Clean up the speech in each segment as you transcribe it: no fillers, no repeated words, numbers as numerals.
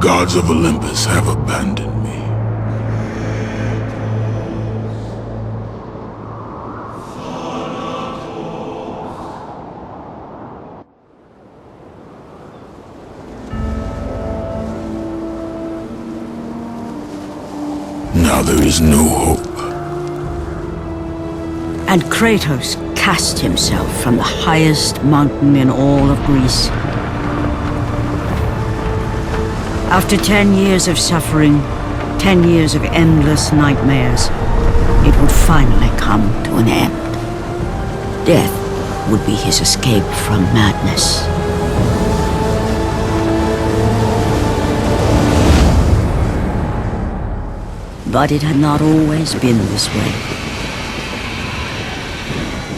gods of Olympus have abandoned me. Now there is no hope. And Kratos cast himself from the highest mountain in all of Greece. After 10 years of suffering, 10 years of endless nightmares, it would finally come to an end. Death would be his escape from madness. But it had not always been this way.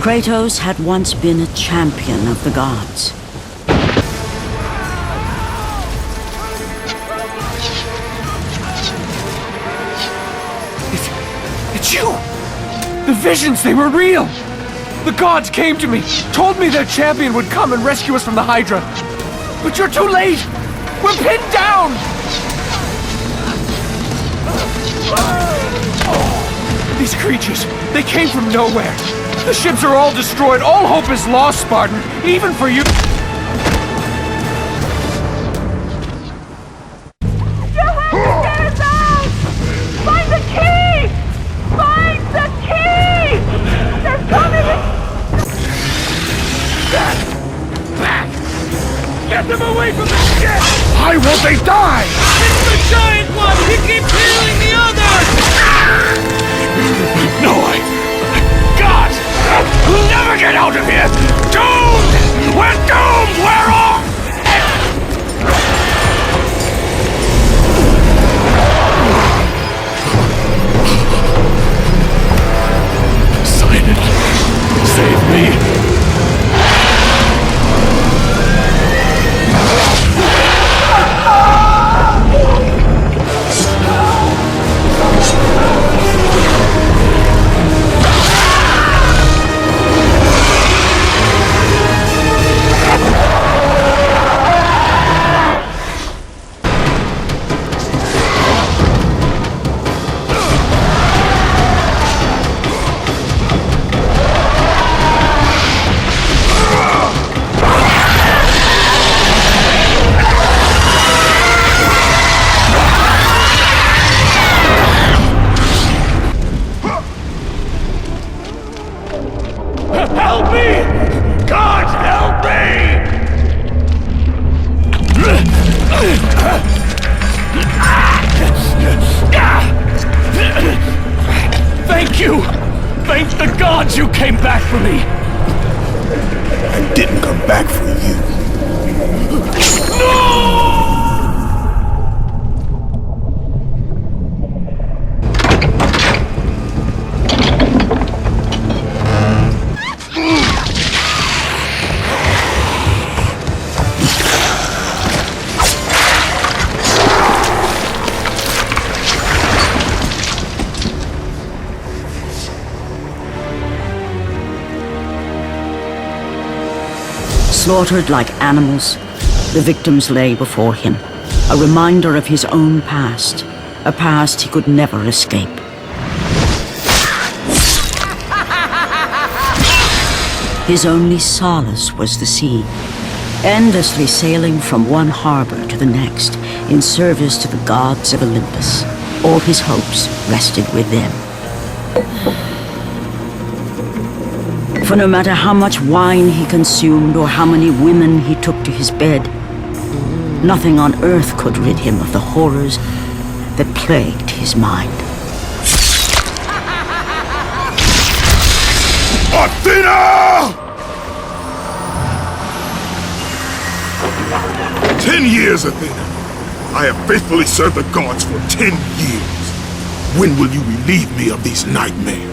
Kratos had once been a champion of the gods. It's you! The visions, they were real! The gods came to me, told me their champion would come and rescue us from the Hydra. But you're too late! We're pinned down! These creatures, they came from nowhere. The ships are all destroyed. All hope is lost, Spartan. Even for you. You have to get us out! Find the key! Find the key! They're coming! Back! Get them away from the ship! Why won't they die? It's the giant one! He keeps healing the others! No, God! We'll never get out of here! Doomed! We're doomed! We're off! Poseidon, save me! Help me! God, help me! Thank you! Thank the gods you came back for me! I didn't come back for you. No! Slaughtered like animals, the victims lay before him, a reminder of his own past, a past he could never escape. His only solace was the sea, endlessly sailing from one harbor to the next in service to the gods of Olympus. All his hopes rested with them. For no matter how much wine he consumed or how many women he took to his bed, nothing on earth could rid him of the horrors that plagued his mind. Athena! 10 years, Athena. I have faithfully served the gods for 10 years. When will you relieve me of these nightmares?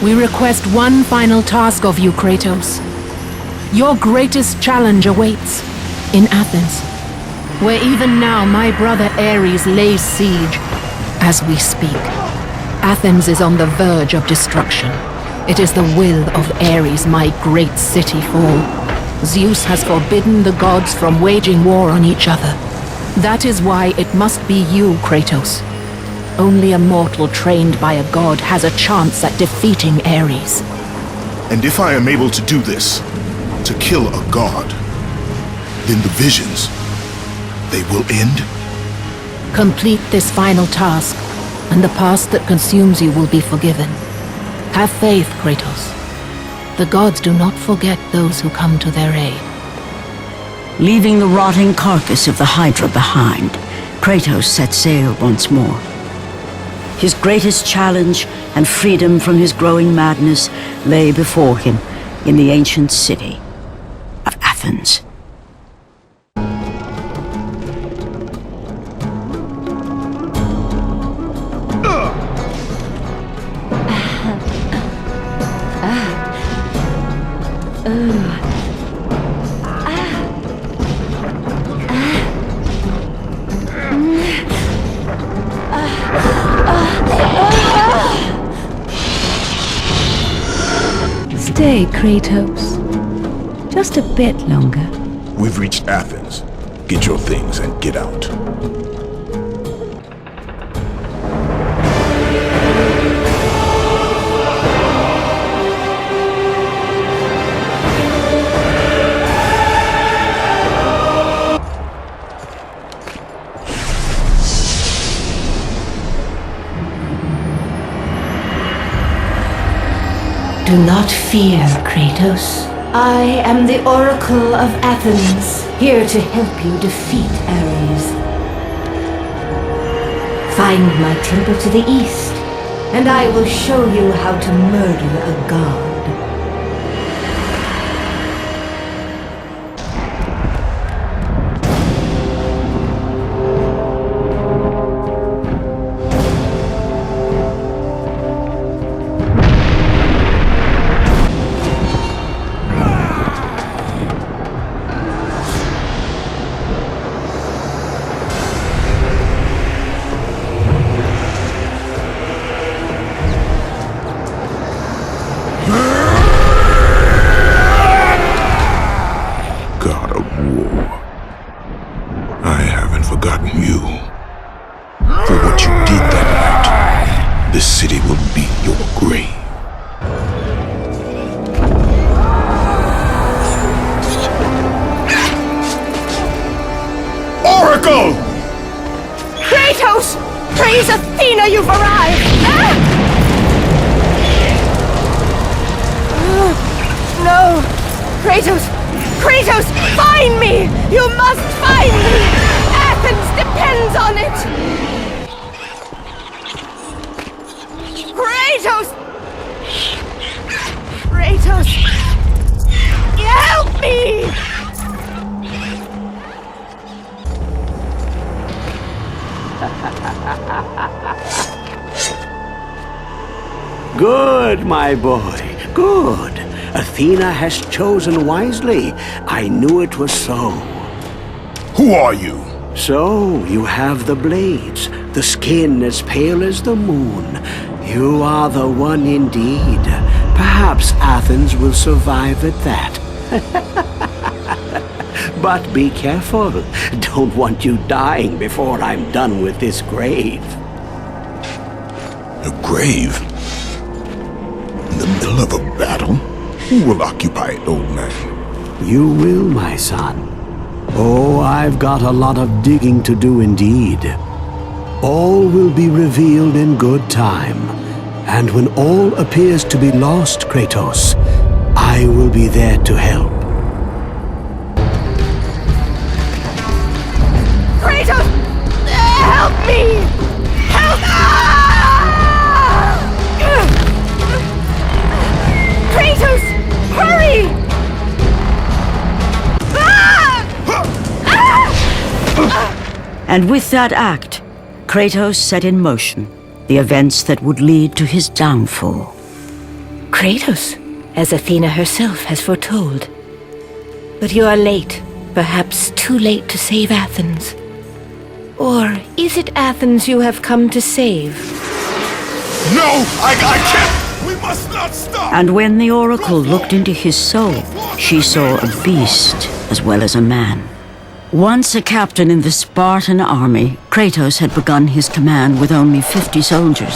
We request one final task of you, Kratos. Your greatest challenge awaits in Athens, where even now my brother Ares lays siege as we speak. Athens is on the verge of destruction. It is the will of Ares my great city fall. Zeus has forbidden the gods from waging war on each other. That is why it must be you, Kratos. Only a mortal trained by a god has a chance at defeating Ares. And if I am able to do this, to kill a god, then the visions, they will end? Complete this final task, and the past that consumes you will be forgiven. Have faith, Kratos. The gods do not forget those who come to their aid. Leaving the rotting carcass of the Hydra behind, Kratos set sail once more. His greatest challenge and freedom from his growing madness lay before him in the ancient city of Athens. Stay, Kratos. Just a bit longer. We've reached Athens. Get your things and get out. Do not fear, Kratos. I am the Oracle of Athens, here to help you defeat Ares. Find my temple to the east, and I will show you how to murder a god. You. For what you did that night, this city will be your grave. Oracle! Kratos! Praise Athena, you've arrived! No! Kratos! Kratos, find me! You must find me! Athens depends on it! Kratos! Kratos! Help me! Good, my boy, good. Athena has chosen wisely. I knew it was so. Who are you? So, you have the blades, the skin as pale as the moon. You are the one indeed. Perhaps Athens will survive at that. But be careful. Don't want you dying before I'm done with this grave. A grave? In the middle of a battle? Who will occupy it, old man? You will, my son. Oh, I've got a lot of digging to do indeed. All will be revealed in good time. And when all appears to be lost, Kratos, I will be there to help. Kratos! Help me! Help! Kratos! Hurry! And with that act, Kratos set in motion the events that would lead to his downfall. Kratos, as Athena herself has foretold. But you are late, perhaps too late to save Athens. Or is it Athens you have come to save? No! I can't! We must not stop! And when the Oracle looked into his soul, she saw a beast as well as a man. Once a captain in the Spartan army, Kratos had begun his command with only 50 soldiers.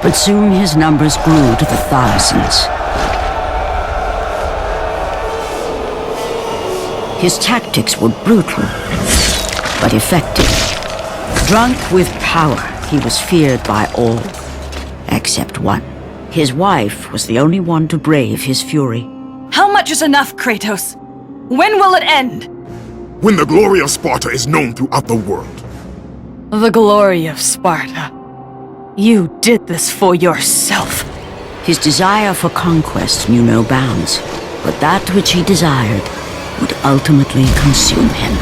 But soon his numbers grew to the thousands. His tactics were brutal, but effective. Drunk with power, he was feared by all, except one. His wife was the only one to brave his fury. How much is enough, Kratos? When will it end? When the glory of Sparta is known throughout the world. The glory of Sparta. You did this for yourself. His desire for conquest knew no bounds, but that which he desired would ultimately consume him.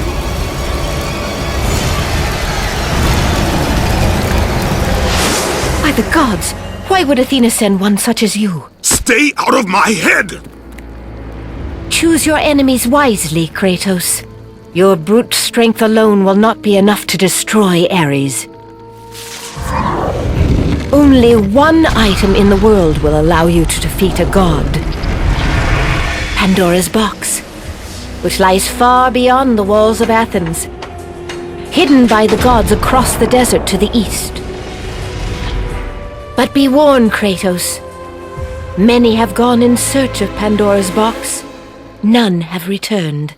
By the gods, why would Athena send one such as you? Stay out of my head! Choose your enemies wisely, Kratos. Your brute strength alone will not be enough to destroy Ares. Only one item in the world will allow you to defeat a god. Pandora's box, which lies far beyond the walls of Athens, hidden by the gods across the desert to the east. But be warned, Kratos. Many have gone in search of Pandora's box. None have returned.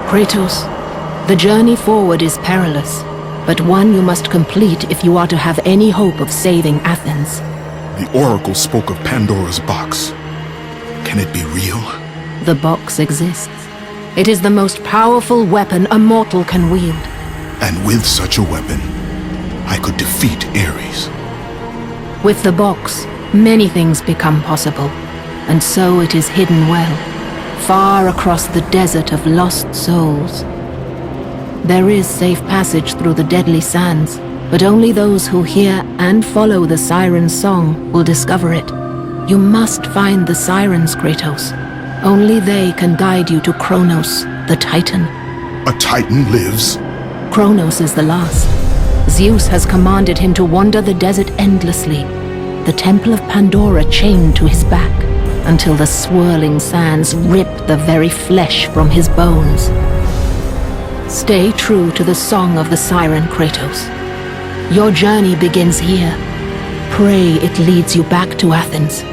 Kratos, the journey forward is perilous, but one you must complete if you are to have any hope of saving Athens. The Oracle spoke of Pandora's box. Can it be real? The box exists. It is the most powerful weapon a mortal can wield. And with such a weapon, I could defeat Ares. With the box, many things become possible, and so it is hidden well, far across the desert of lost souls. There is safe passage through the deadly sands, but only those who hear and follow the siren's song will discover it. You must find the sirens, Kratos. Only they can guide you to Kronos, the Titan. A Titan lives? Kronos is the last. Zeus has commanded him to wander the desert endlessly, the Temple of Pandora chained to his back, until the swirling sands rip the very flesh from his bones. Stay true to the song of the siren, Kratos. Your journey begins here. Pray it leads you back to Athens,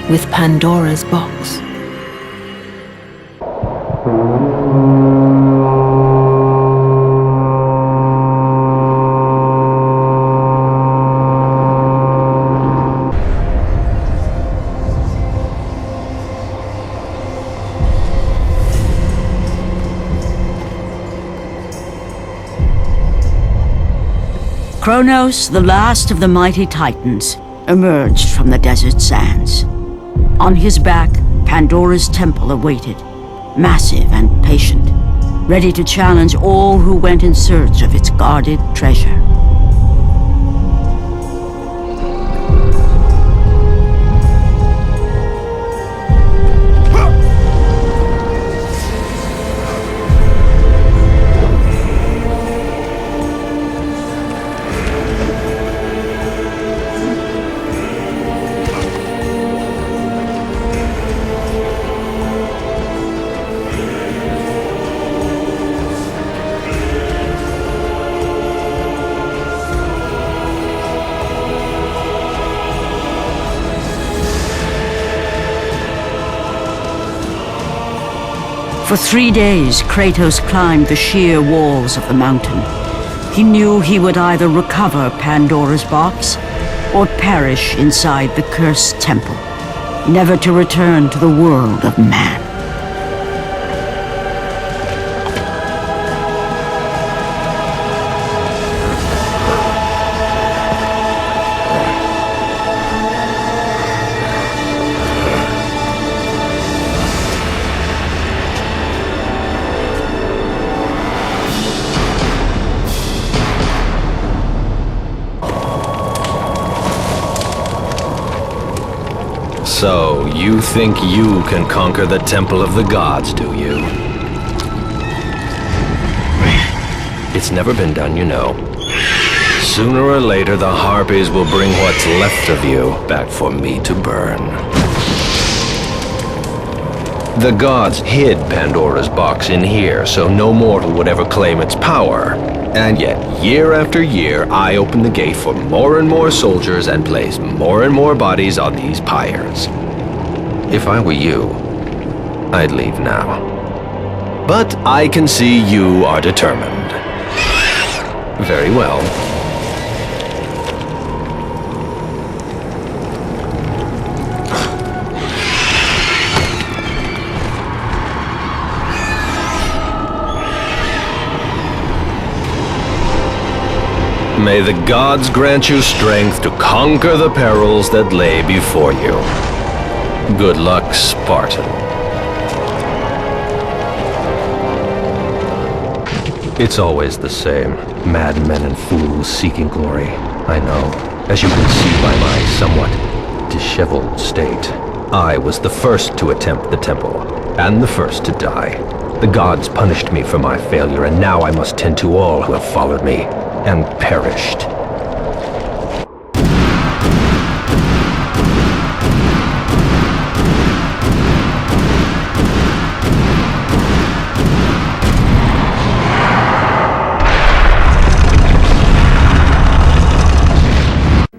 with Pandora's box. Kronos, the last of the mighty Titans, emerged from the desert sands. On his back, Pandora's temple awaited, massive and patient, ready to challenge all who went in search of its guarded treasure. For 3 days, Kratos climbed the sheer walls of the mountain. He knew he would either recover Pandora's box or perish inside the cursed temple, never to return to the world of man. So, you think you can conquer the Temple of the Gods, do you? It's never been done, you know. Sooner or later, the Harpies will bring what's left of you back for me to burn. The gods hid Pandora's box in here so no mortal would ever claim its power. And yet, year after year, I open the gate for more and more soldiers and place more and more bodies on these pyres. If I were you, I'd leave now. But I can see you are determined. Very well. May the gods grant you strength to conquer the perils that lay before you. Good luck, Spartan. It's always the same. Madmen and fools seeking glory. I know, as you can see by my somewhat disheveled state. I was the first to attempt the temple, and the first to die. The gods punished me for my failure, and now I must tend to all who have followed me and perished.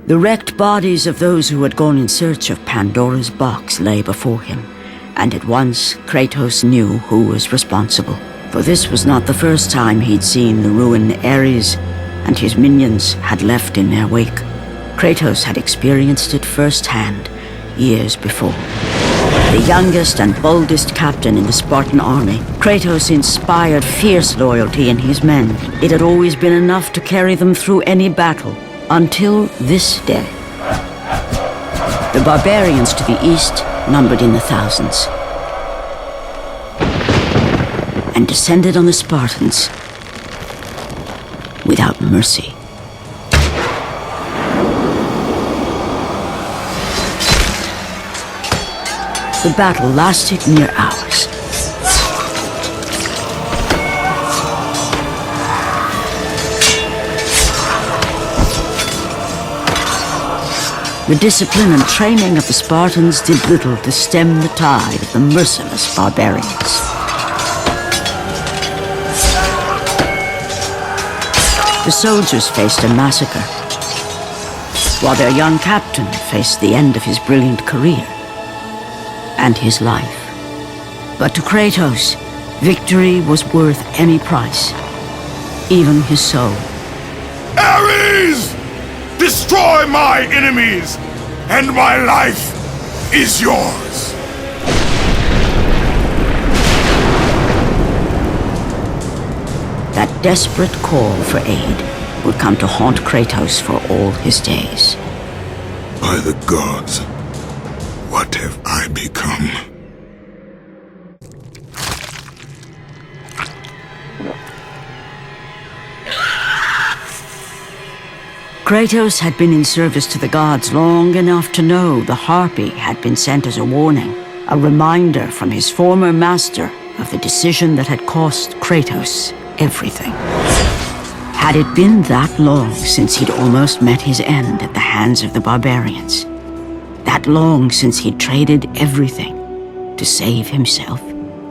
The wrecked bodies of those who had gone in search of Pandora's box lay before him, and at once Kratos knew who was responsible. For this was not the first time he'd seen the ruin Ares and his minions had left in their wake. Kratos had experienced it firsthand years before. The youngest and boldest captain in the Spartan army, Kratos inspired fierce loyalty in his men. It had always been enough to carry them through any battle, until this day. The barbarians to the east numbered in the thousands, and descended on the Spartans without mercy. The battle lasted near hours. The discipline and training of the Spartans did little to stem the tide of the merciless barbarians. The soldiers faced a massacre, while their young captain faced the end of his brilliant career and his life. But to Kratos, victory was worth any price, even his soul. Ares! Destroy my enemies, and my life is yours. That desperate call for aid would come to haunt Kratos for all his days. By the gods, what have I become? Kratos had been in service to the gods long enough to know the Harpy had been sent as a warning, a reminder from his former master of the decision that had cost Kratos everything. Had it been that long since he'd almost met his end at the hands of the barbarians? That long since he'd traded everything to save himself?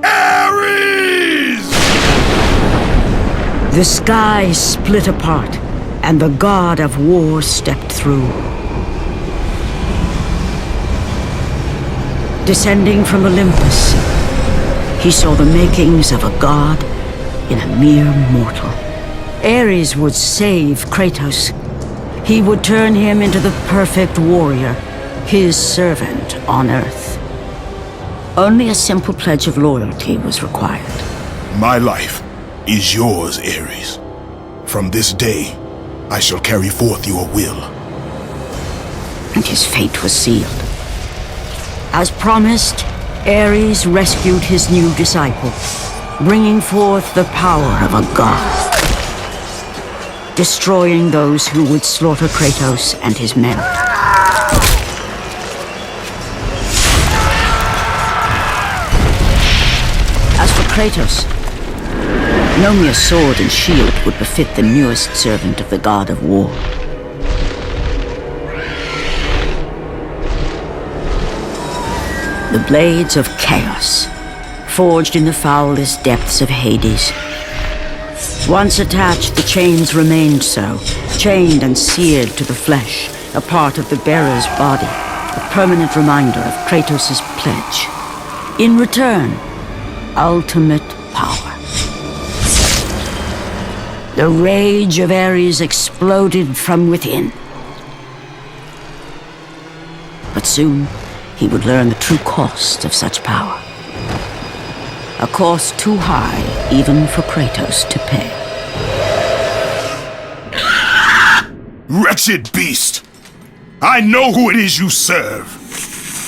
Ares! The sky split apart, and the god of war stepped through. Descending from Olympus, he saw the makings of a god in a mere mortal. Ares would save Kratos. He would turn him into the perfect warrior, his servant on Earth. Only a simple pledge of loyalty was required. My life is yours, Ares. From this day, I shall carry forth your will. And his fate was sealed. As promised, Ares rescued his new disciple, bringing forth the power of a god, destroying those who would slaughter Kratos and his men. As for Kratos, no mere sword and shield would befit the newest servant of the god of war. The blades of chaos forged in the foulest depths of Hades. Once attached, the chains remained so, chained and seared to the flesh, a part of the bearer's body, a permanent reminder of Kratos' pledge. In return, ultimate power. The rage of Ares exploded from within. But soon, he would learn the true cost of such power. A cost too high even for Kratos to pay. Wretched beast! I know who it is you serve!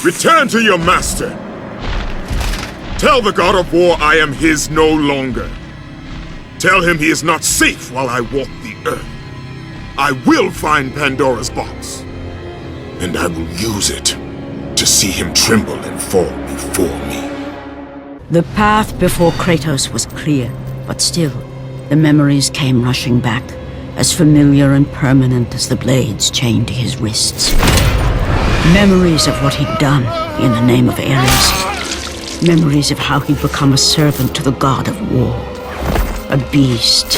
Return to your master! Tell the god of war I am his no longer. Tell him he is not safe while I walk the earth. I will find Pandora's box. And I will use it to see him tremble and fall before me. The path before Kratos was clear, but still, the memories came rushing back, as familiar and permanent as the blades chained to his wrists. Memories of what he'd done in the name of Ares. Memories of how he'd become a servant to the god of war. A beast,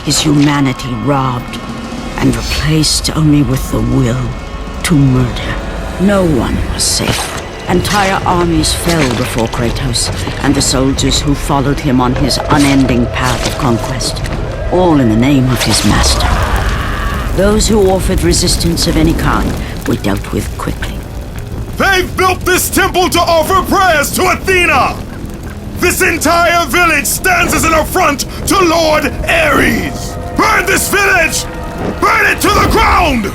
his humanity robbed and replaced only with the will to murder. No one was safe. Entire armies fell before Kratos and the soldiers who followed him on his unending path of conquest, all in the name of his master. Those who offered resistance of any kind were dealt with quickly. They've built this temple to offer prayers to Athena! This entire village stands as an affront to Lord Ares! Burn this village! Burn it to the ground!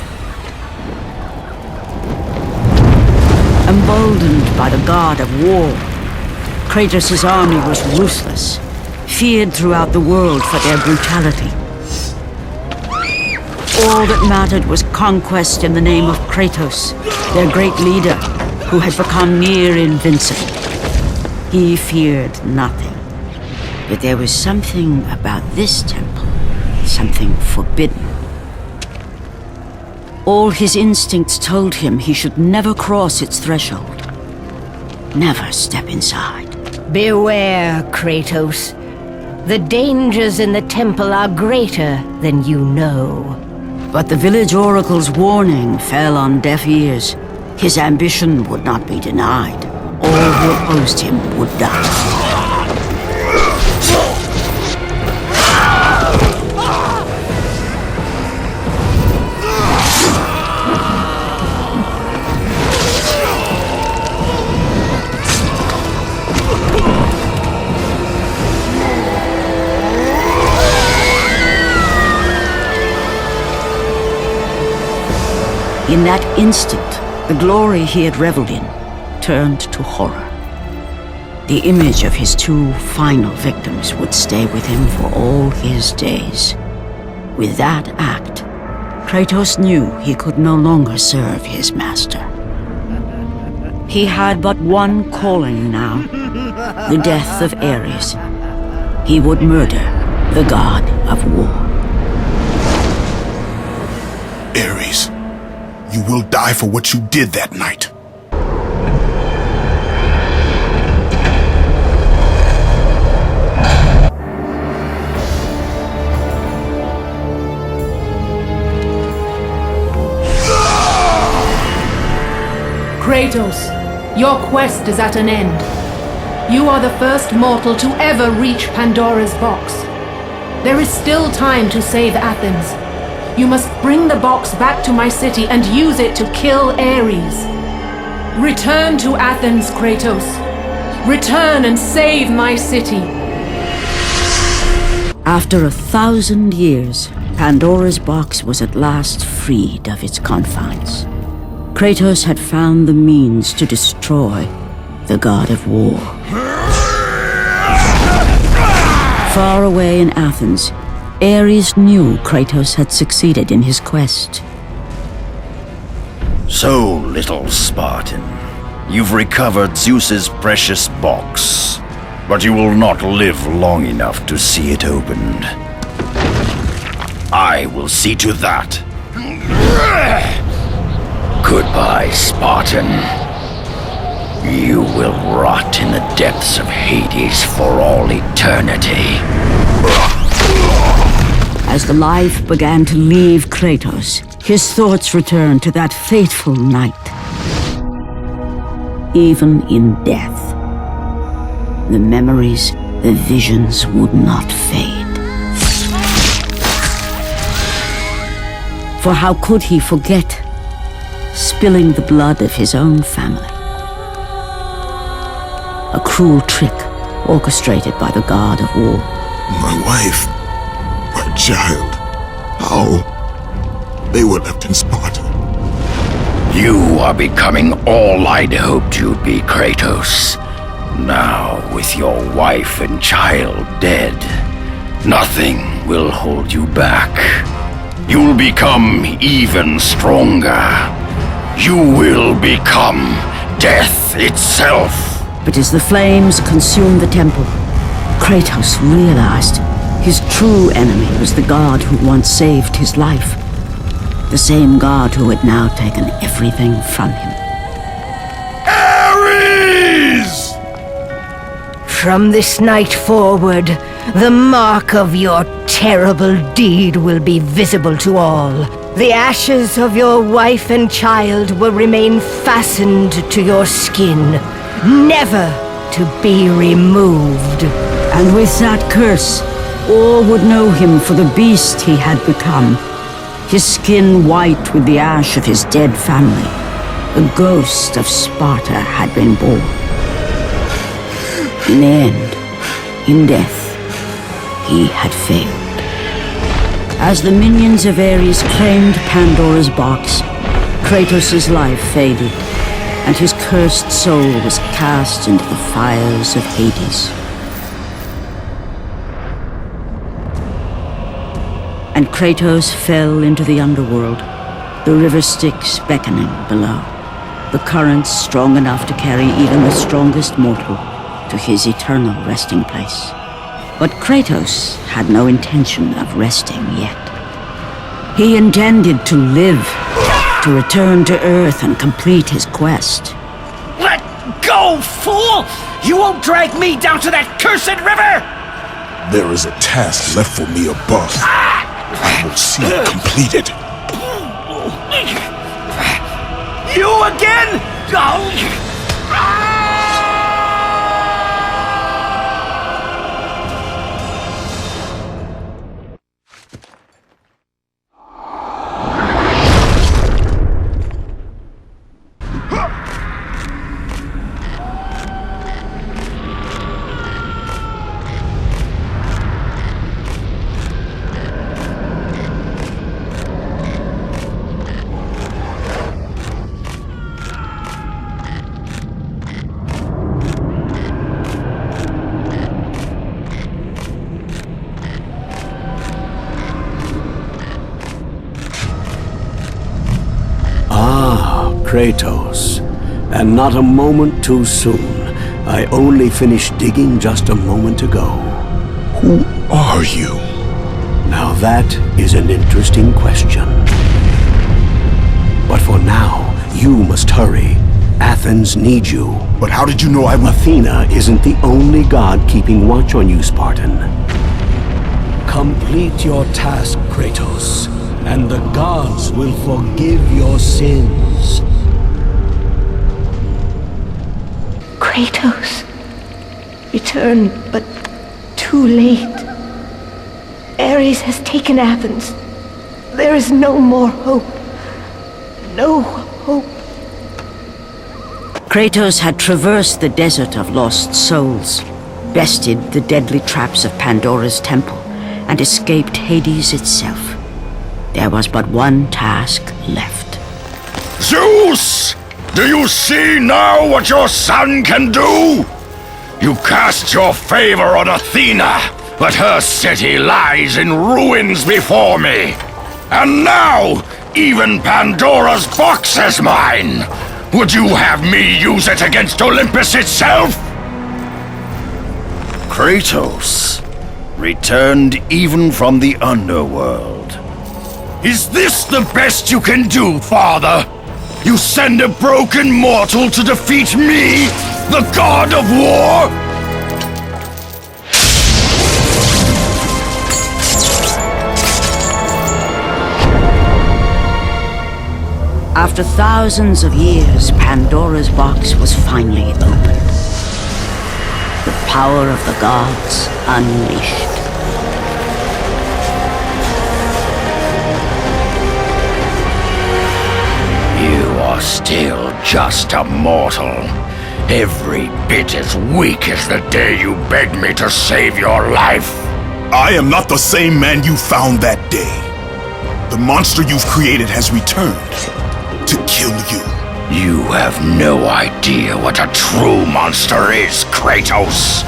Emboldened by the god of war, Kratos' army was ruthless, feared throughout the world for their brutality. All that mattered was conquest in the name of Kratos, their great leader, who had become near invincible. He feared nothing. But there was something about this temple, something forbidden. All his instincts told him he should never cross its threshold. Never step inside. Beware, Kratos. The dangers in the temple are greater than you know. But the village oracle's warning fell on deaf ears. His ambition would not be denied. All who opposed him would die. In that instant, the glory he had reveled in turned to horror. The image of his two final victims would stay with him for all his days. With that act, Kratos knew he could no longer serve his master. He had but one calling now, the death of Ares. He would murder the god of war. Ares, you will die for what you did that night. Kratos, your quest is at an end. You are the first mortal to ever reach Pandora's box. There is still time to save Athens. You must bring the box back to my city and use it to kill Ares. Return to Athens, Kratos. Return and save my city. After 1,000 years, Pandora's box was at last freed of its confines. Kratos had found the means to destroy the god of war. Far away in Athens, Ares knew Kratos had succeeded in his quest. So, little Spartan, you've recovered Zeus's precious box, but you will not live long enough to see it opened. I will see to that. Goodbye, Spartan. You will rot in the depths of Hades for all eternity. As the life began to leave Kratos, his thoughts returned to that fateful night. Even in death, the memories, the visions would not fade. For how could he forget spilling the blood of his own family? A cruel trick orchestrated by the god of war. My wife, my child, how? They were left in Sparta. You are becoming all I'd hoped you'd be, Kratos. Now, with your wife and child dead, nothing will hold you back. You'll become even stronger. You will become death itself. But as the flames consumed the temple, Kratos realized his true enemy was the god who once saved his life. The same god who had now taken everything from him. Ares! From this night forward, the mark of your terrible deed will be visible to all. The ashes of your wife and child will remain fastened to your skin, never to be removed. And with that curse, all would know him for the beast he had become. His skin white with the ash of his dead family. The ghost of Sparta had been born. In the end, in death, he had failed. As the minions of Ares claimed Pandora's box, Kratos' life faded, and his cursed soul was cast into the fires of Hades. And Kratos fell into the underworld, the river Styx beckoning below, the currents strong enough to carry even the strongest mortal to his eternal resting place. But Kratos had no intention of resting yet. He intended to live, to return to Earth and complete his quest. Let go, fool! You won't drag me down to that cursed river! There is a task left for me above. I will see it completed. You again? Kratos, and not a moment too soon. I only finished digging just a moment ago. Who are you? Now that is an interesting question. But for now, you must hurry. Athens needs you. But how did you know I was... Athena isn't the only god keeping watch on you, Spartan. Complete your task, Kratos, and the gods will forgive your sins. Kratos, return, but too late. Ares has taken Athens. There is no more hope. No hope. Kratos had traversed the desert of lost souls, bested the deadly traps of Pandora's temple, and escaped Hades itself. There was but one task left. Zeus! Do you see now what your son can do? You cast your favor on Athena, but her city lies in ruins before me. And now, even Pandora's box is mine. Would you have me use it against Olympus itself? Kratos, returned even from the underworld. Is this the best you can do, father? You send a broken mortal to defeat me, the god of war? After thousands of years, Pandora's box was finally opened. The power of the gods unleashed. You are still just a mortal. Every bit as weak as the day you begged me to save your life. I am not the same man you found that day. The monster you've created has returned to kill you. You have no idea what a true monster is, Kratos.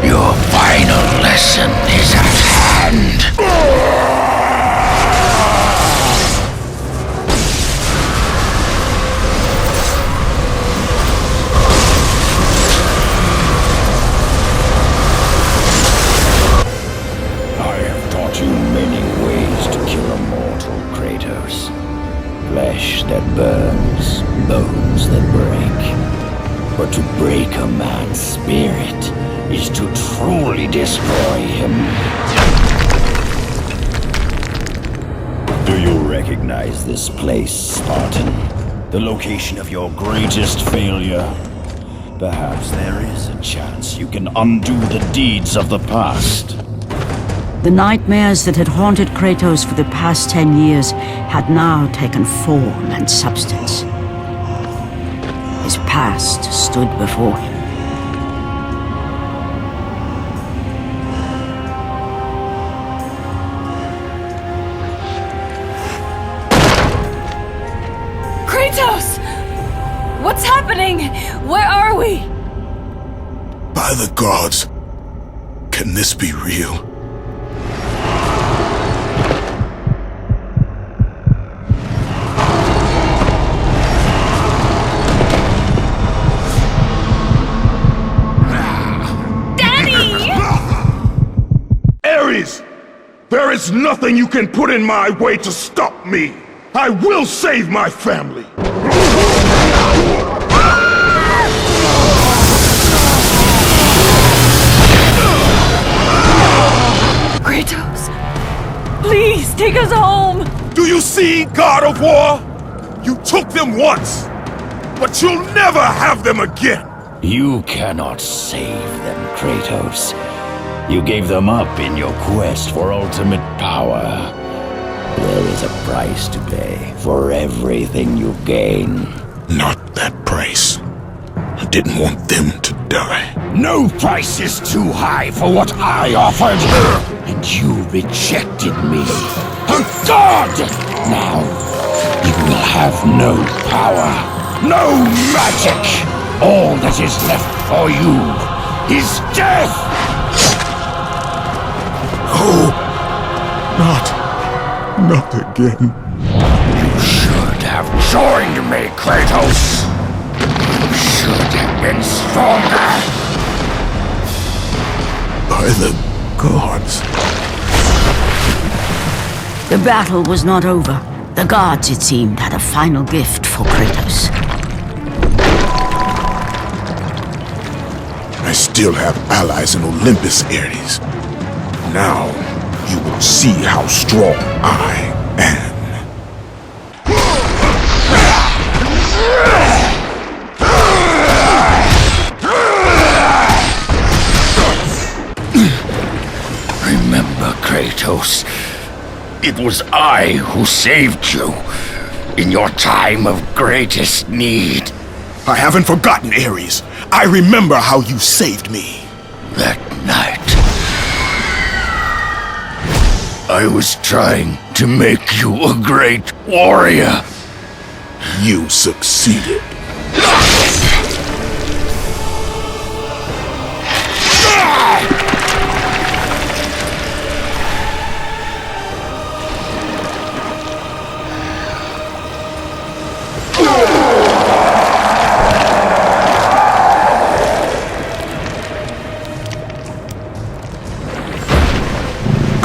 Your final lesson is at hand. I have taught you many ways to kill a mortal, Kratos. Flesh that burns, bones that break. But to break a man's spirit is to truly destroy him. Do you recognize this place, Spartan? The location of your greatest failure? Perhaps there is a chance you can undo the deeds of the past. The nightmares that had haunted Kratos for the past 10 years had now taken form and substance. His past stood before him. Kratos! What's happening? Where are we? By the gods, can this be real? Ares! There is nothing you can put in my way to stop me! I will save my family! Kratos! Please, take us home! Do you see, God of War? You took them once, but you'll never have them again! You cannot save them, Kratos. You gave them up in your quest for ultimate power. There is a price to pay for everything you gain. Not that price. I didn't want them to die. No price is too high for what I offered. And you rejected me. A god! Now, you will have no power, no magic. All that is left for you is death! Oh, not again. You should have joined me, Kratos. You should have been stronger. By the gods. The battle was not over. The gods, it seemed, had a final gift for Kratos. I still have allies in Olympus, Ares. Now, you will see how strong I am. Remember, Kratos, it was I who saved you in your time of greatest need. I haven't forgotten, Ares. I remember how you saved me. That night, I was trying to make you a great warrior. You succeeded.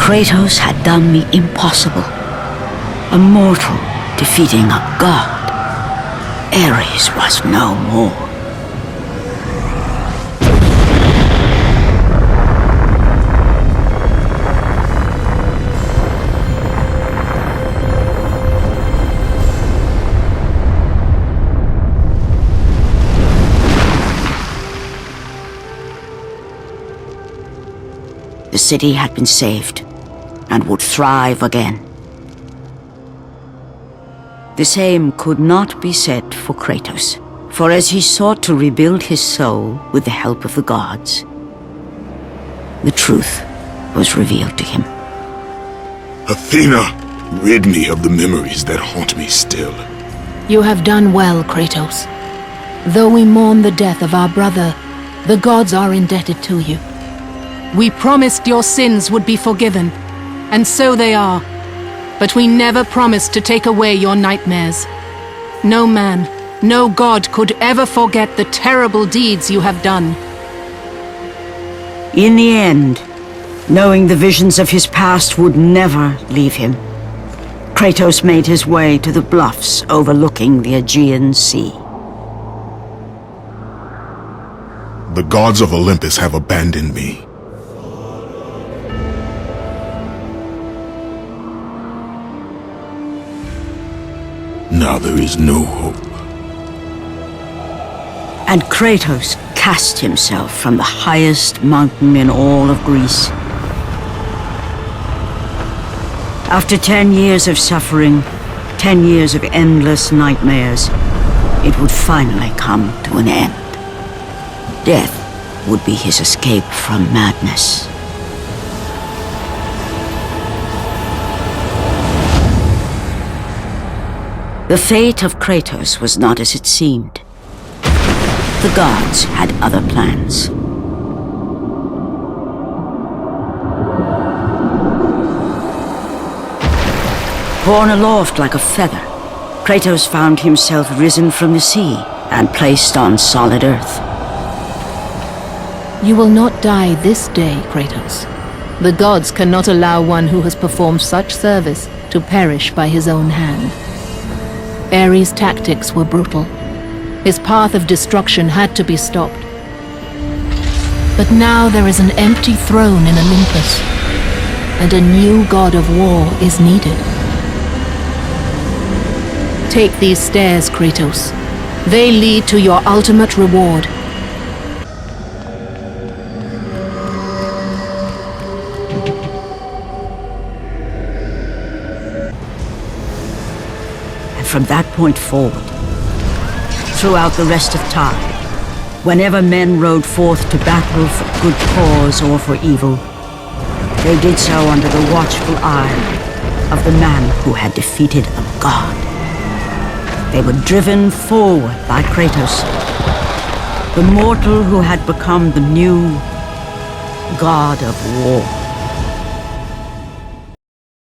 Kratos had done the impossible. A mortal defeating a god. Ares was no more. The city had been saved and would thrive again. The same could not be said for Kratos, for as he sought to rebuild his soul with the help of the gods, the truth was revealed to him. Athena, rid me of the memories that haunt me still. You have done well, Kratos. Though we mourn the death of our brother, the gods are indebted to you. We promised your sins would be forgiven, and so they are. But we never promised to take away your nightmares. No man, no god could ever forget the terrible deeds you have done. In the end, knowing the visions of his past would never leave him, Kratos made his way to the bluffs overlooking the Aegean Sea. The gods of Olympus have abandoned me. Now there is no hope. And Kratos cast himself from the highest mountain in all of Greece. After 10 years of suffering, 10 years of endless nightmares, it would finally come to an end. Death would be his escape from madness. The fate of Kratos was not as it seemed. The gods had other plans. Borne aloft like a feather, Kratos found himself risen from the sea and placed on solid earth. You will not die this day, Kratos. The gods cannot allow one who has performed such service to perish by his own hand. Ares' tactics were brutal. His path of destruction had to be stopped. But now there is an empty throne in Olympus, and a new god of war is needed. Take these stairs, Kratos. They lead to your ultimate reward. From that point forward, throughout the rest of time, whenever men rode forth to battle for good cause or for evil, they did so under the watchful eye of the man who had defeated a god. They were driven forward by Kratos, the mortal who had become the new god of war.